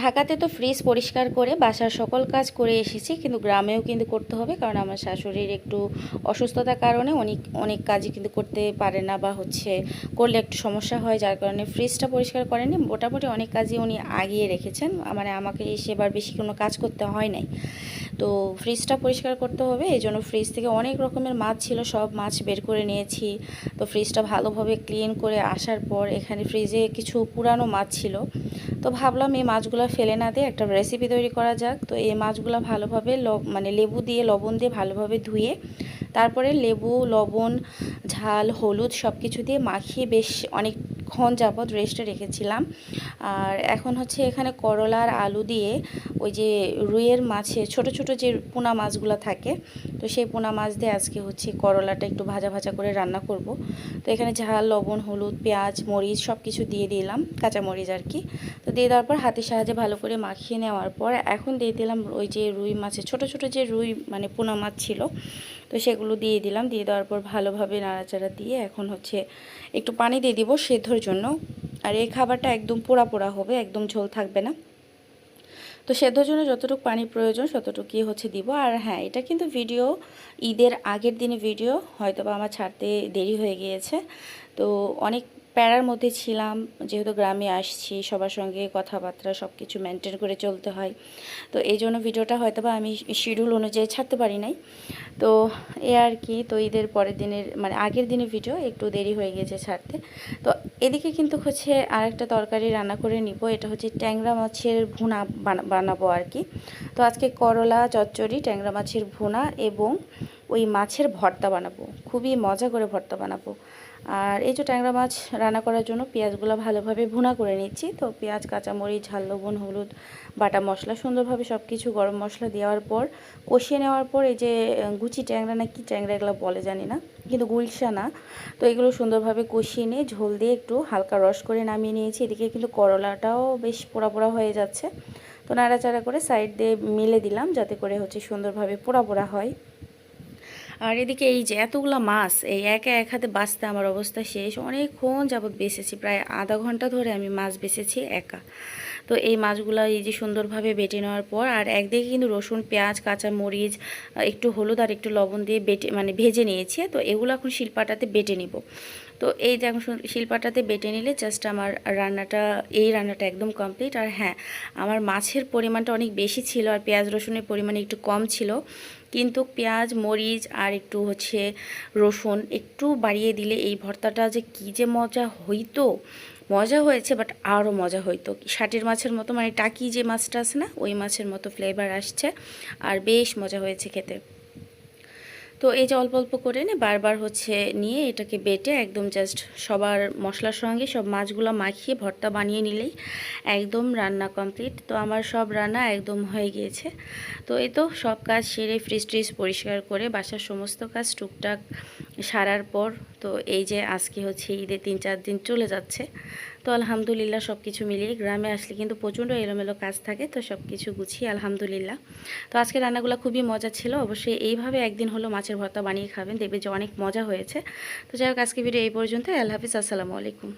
ঢাকাতে তো ফ্রিজ পরিষ্কার করে বাসার সকল কাজ করে এসেছি, কিন্তু গ্রামেও কিন্তু করতে হবে, কারণ আমার শাশুড়ির একটু অসুস্থতার কারণে অনেক অনেক কাজই কিন্তু করতে পারে না, বা করলে একটু সমস্যা হয়, যার কারণে ফ্রিজটা পরিষ্কার করেনি। মোটামুটি অনেক কাজই উনি আগিয়ে রেখেছেন, মানে আমাকে সেবার বেশি কোনো কাজ করতে হয় নাই। তো ফ্রিজটা পরিষ্কার করতে হবে, এই জন্য ফ্রিজ থেকে অনেক রকমের মাছ ছিল, সব মাছ বের করে নিয়েছি। তো ফ্রিজটা ভালোভাবে ক্লিন করে আসার পর এখানে ফ্রিজে কিছু পুরানো মাছ ছিল, তো ভাবলাম এই মাছগুলো ফেলে না দিয়ে একটা রেসিপি তৈরি করা যাক। তো এই মাছগুলো ভালোভাবে মানে লেবু দিয়ে লবণ দিয়ে ভালোভাবে ধুয়ে তারপরে লেবু লবণ ঝাল হলুদ সব কিছু দিয়ে মাখিয়ে বেশ অনেকক্ষণ যাবৎ রেস্টে রেখেছিলাম। আর এখন এখানে করলা আর আলু দিয়ে ওই যে রুইয়ের মাছের ছোট ছোট যে পোনা মাছগুলো থাকে, তো সেই পোনা মাছ দিয়ে আজকে করলাটা একটু ভাজা ভাজা করে রান্না করব। তো এখানে ঝাল লবণ হলুদ পেঁয়াজ মরিচ সব কিছু দিয়ে দিলাম, কাঁচা মরিচ আর কি। তো দিয়ে দেওয়ার পর হাতের সাহায্যে ভালো করে মাখিয়ে নেওয়ার পর এখন দিয়ে দিলাম ওই যে রুই মাছের ছোট ছোট যে রুই মানে পোনা মাছ ছিল, তো সেগুলো দিয়ে দিলাম। দিয়ে দেওয়ার পর ভালোভাবে নাড়াচাড়া দিয়ে এখন একটু পানি দিয়ে দিব সেদ্ধর জন্য। আর এই খাবারটা একদম পোড়া পোড়া হবে, একদম ঝোল থাকবে না। তো সেদ্ধর জন্য যতটুকু পানি প্রয়োজন ততটুকুই দিব। আর হ্যাঁ, এটা কিন্তু ভিডিও ঈদের আগের দিনে ভিডিও, হয়তো বা আমার ছাড়তে দেরি হয়ে গিয়েছে। তো অনেক প্যারার মধ্যে ছিলাম, যেহেতু গ্রামে আসছি, সবার সঙ্গে কথাবার্তা সব কিছু মেনটেন করে চলতে হয়। তো এই জন্য ভিডিওটা হয়তো বা আমি শিডিউল অনুযায়ী ছাড়তে পারি নাই। তো এ আর কি। তো ঈদের পরের দিনের মানে আগের দিনের ভিডিও একটু দেরি হয়ে গেছে ছাড়তে। তো এদিকে কিন্তু আরেকটা তরকারি রান্না করে নিব, এটা ট্যাংরা মাছের ভুনা বানাবো আর কি। তো আজকে করলা চচ্চড়ি, ট্যাংরা মাছের ভুনা এবং ওই মাছের ভর্তা বানাবো, খুবই মজা করে ভর্তা বানাবো। আর এই যে ট্যাংরা মাছ রান্না করার জন্য পেঁয়াজগুলো ভালোভাবে ভুনা করে নিচ্ছি। তো পেঁয়াজ কাঁচামরিচ ঝাল লবণ হলুদ বাটা মশলা সুন্দরভাবে সব কিছু গরম মশলা দেওয়ার পর কষিয়ে নেওয়ার পর এই যে গুচি ট্যাংরা না কি ট্যাংরা এগুলো বলে জানি না, কিন্তু গুলশা না। তো এগুলো সুন্দরভাবে কষিয়ে নিয়ে ঝোল দিয়ে একটু হালকা রস করে নামিয়ে নিয়েছি। এদিকে কিন্তু করলাটাও বেশ পোড়া পোড়া হয়ে যাচ্ছে, তো নাড়াচাড়া করে সাইড দিয়ে মিলে দিলাম, যাতে করে সুন্দরভাবে পোড়া পোড়া হয়। আর এদিকে এই যে এতগুলো মাছ এই একা এক হাতে বাছতে আমার অবস্থা শেষ। অনেকক্ষণ যাবৎ বেছেছি, প্রায় আধা ঘন্টা ধরে আমি মাছ বেছেছি একা। তো এই মাছগুলো এই যে সুন্দরভাবে বেটে নেওয়ার পর, আর একদিকে কিন্তু রসুন পেঁয়াজ কাঁচা মরিচ একটু হলুদ আর একটু লবণ দিয়ে মানে ভেজে নিয়েছি। তো এগুলো এখন শিলপাটাতে বেটে নিব। তো এই যে এখন শিলপাটাতে বেটে নিলে জাস্ট আমার এই রান্নাটা একদম কমপ্লিট। আর হ্যাঁ, আমার মাছের পরিমাণটা অনেক বেশি ছিল আর পেঁয়াজ রসুনের পরিমাণ একটু কম ছিল, কিন্তু পেঁয়াজ মরিচ আর একটু রসুন একটু বাড়িয়ে দিলে এই ভর্তাটা যে কী যে মজা হইতো। মজা হয়েছে, বাট আরও মজা হইতো। শাটির মাছের মতো, মানে টাকি যে মাছটা আছে না, ওই মাছের মতো ফ্লেভার আসছে, আর বেশ মজা হয়েছে খেতে। তো এই যে অল্প অল্প করে বারবার নিয়ে এটাকে বেটে একদম জাস্ট সবার মশলার সঙ্গে সব মাছগুলো মাখিয়ে ভর্তা বানিয়ে নিলেই একদম রান্না কমপ্লিট। তো আমার সব রান্না একদম হয়ে গিয়েছে। তো এই তো সব কাজ সেরে ফ্রিজ ট্রিজ পরিষ্কার করে বাসার সমস্ত কাজ টুকটাক সারার পর, তো এই যে আজকে ঈদে 3-4 দিন চলে যাচ্ছে। তো আলহামদুলিল্লাহ সব কিছু মিলিয়ে গ্রামে আসলে কিন্তু প্রচণ্ড এলোমেলো কাজ থাকে, তো সব কিছু গুছিয়ে আলহামদুলিল্লাহ। তো আজকে রান্নাগুলো খুবই মজা ছিল, অবশ্যই এইভাবে একদিন হলো মাছের ভর্তা বানিয়ে খাবেন, দেখবে যে অনেক মজা হয়েছে। তো যাই হোক, আজকে ভিডিও এই পর্যন্ত। আল্লাহ হাফিজ, আসসালামু আলাইকুম।